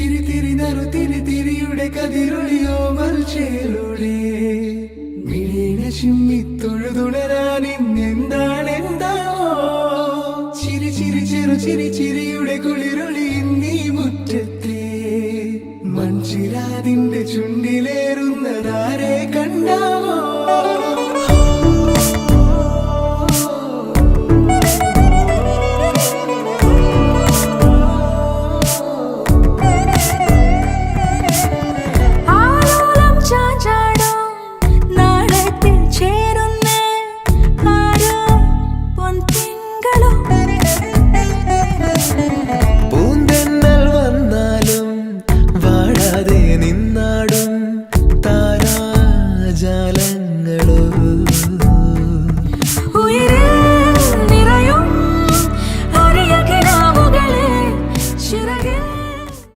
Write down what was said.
തിരി തിരി നറു തിരി തിരിയുടെ കതിരൊളിയോ മൽച്ചേലൂടെ മിഴീണ ചിമ്മി തൊഴുതുണരാൻ ഇന്നെന്താണ് എന്താവോ ചിരി ചിരി ചെറു ചിരി ചിരിയുടെ കുളിരൊളി നീ മുറ്റത്തെ മൺചിരാതിന്റെ ചുണ്ടിലേറു